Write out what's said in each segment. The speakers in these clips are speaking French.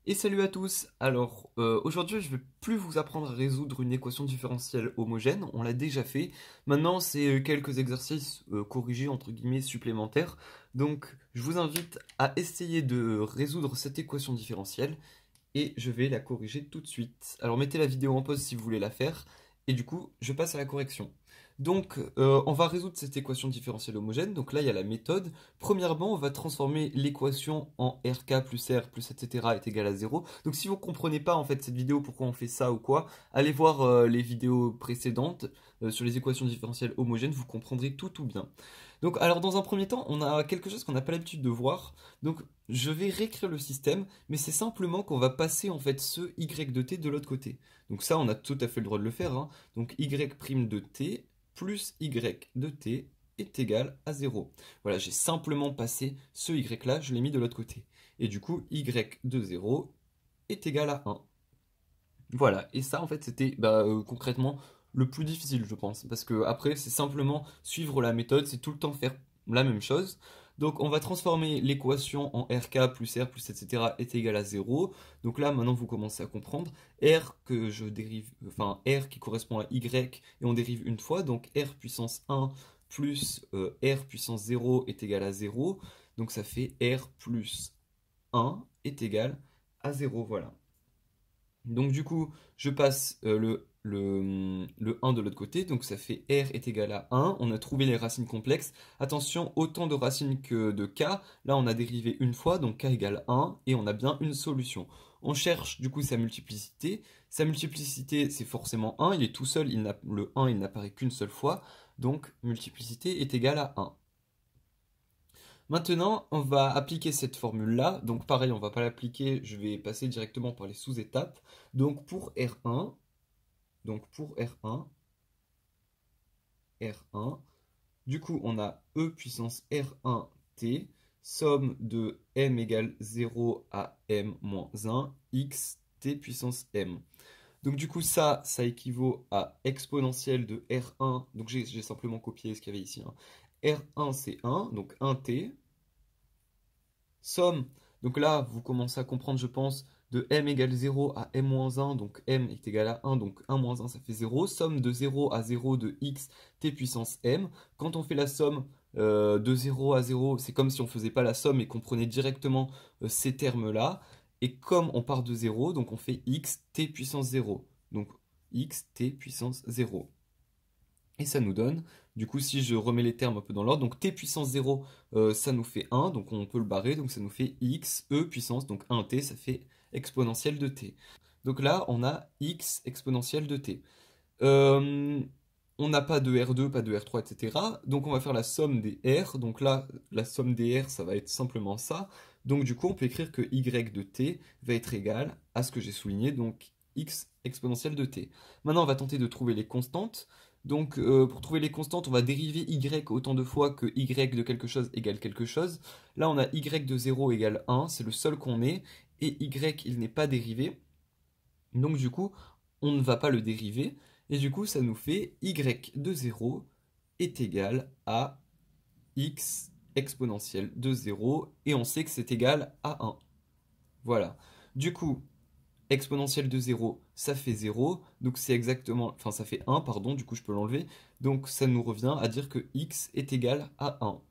Et salut à tous. Alors aujourd'hui je vais plus vous apprendre à résoudre une équation différentielle homogène, on l'a déjà fait. Maintenant c'est quelques exercices corrigés entre guillemets supplémentaires. Donc je vous invite à essayer de résoudre cette équation différentielle et je vais la corriger tout de suite. Alors mettez la vidéo en pause si vous voulez la faire et du coup je passe à la correction. Donc on va résoudre cette équation différentielle homogène. Donc là il y a la méthode. Premièrement on va transformer l'équation en RK plus R plus etc. est égal à 0. Donc si vous ne comprenez pas en fait cette vidéo pourquoi on fait ça ou quoi, allez voir les vidéos précédentes sur les équations différentielles homogènes, vous comprendrez tout bien. Donc alors dans un premier temps on a quelque chose qu'on n'a pas l'habitude de voir. Donc je vais réécrire le système, mais c'est simplement qu'on va passer en fait ce y de t de l'autre côté. Donc ça on a tout à fait le droit de le faire, hein. Donc y' de t plus y de t est égal à 0. Voilà, j'ai simplement passé ce y là, je l'ai mis de l'autre côté. Et du coup, y de 0 est égal à 1. Voilà, et ça en fait c'était concrètement le plus difficile je pense, parce que après c'est simplement suivre la méthode, c'est tout le temps faire la même chose. Donc on va transformer l'équation en RK plus R plus etc. est égal à 0. Donc là maintenant vous commencez à comprendre. R que je dérive, enfin R qui correspond à Y et on dérive une fois. Donc R puissance 1 plus R puissance 0 est égal à 0. Donc ça fait R plus 1 est égal à 0, voilà. Donc du coup, je passe le 1 de l'autre côté, donc ça fait R est égal à 1, on a trouvé les racines complexes. Attention, autant de racines que de K, là on a dérivé une fois, donc K égale 1, et on a bien une solution. On cherche du coup sa multiplicité c'est forcément 1, il est tout seul, le 1 il n'apparaît qu'une seule fois, donc multiplicité est égale à 1. Maintenant, on va appliquer cette formule-là. Donc pareil, on ne va pas l'appliquer, je vais passer directement par les sous-étapes. Donc pour R1, R1, du coup on a E puissance R1t, somme de m égale 0 à m moins 1, x t puissance m. Donc du coup ça équivaut à exponentielle de R1, donc j'ai simplement copié ce qu'il y avait ici, hein. R1 c'est 1, donc 1t, somme, donc là vous commencez à comprendre je pense, de m égale 0 à m-1, donc m est égal à 1, donc 1 moins 1 ça fait 0, somme de 0 à 0 de x t puissance m. Quand on fait la somme de 0 à 0, c'est comme si on ne faisait pas la somme et qu'on prenait directement ces termes-là. Et comme on part de 0, donc on fait x t puissance 0, donc x t puissance 0. Et ça nous donne, du coup si je remets les termes un peu dans l'ordre, donc t puissance 0 ça nous fait 1, donc on peut le barrer, donc ça nous fait x, e puissance, donc 1t ça fait exponentielle de t. Donc là on a x exponentielle de t. On n'a pas de R2, pas de R3, etc. Donc on va faire la somme des R, donc là la somme des R ça va être simplement ça. Donc du coup on peut écrire que y de t va être égal à ce que j'ai souligné, donc x exponentielle de t. Maintenant on va tenter de trouver les constantes. Donc pour trouver les constantes, on va dériver y autant de fois que y de quelque chose égale quelque chose. Là on a y de 0 égale 1, c'est le seul qu'on ait, et y il n'est pas dérivé. Donc du coup, on ne va pas le dériver, et du coup ça nous fait y de 0 est égal à x exponentielle de 0, et on sait que c'est égal à 1. Voilà. Du coup, exponentielle de 0, ça fait 0, donc c'est exactement, enfin ça fait 1, pardon, du coup je peux l'enlever, donc ça nous revient à dire que x est égal à 1.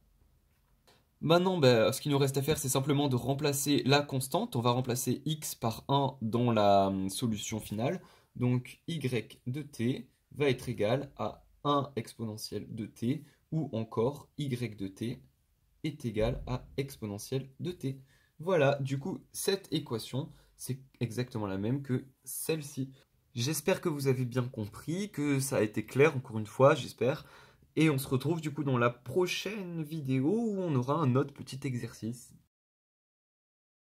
Maintenant, ce qu'il nous reste à faire, c'est simplement de remplacer la constante. On va remplacer x par 1 dans la solution finale. Donc y de t va être égal à 1 exponentielle de t, ou encore y de t est égal à exponentielle de t. Voilà, du coup, cette équation, c'est exactement la même que celle-ci. J'espère que vous avez bien compris, que ça a été clair, encore une fois, j'espère. Et on se retrouve du coup dans la prochaine vidéo où on aura un autre petit exercice.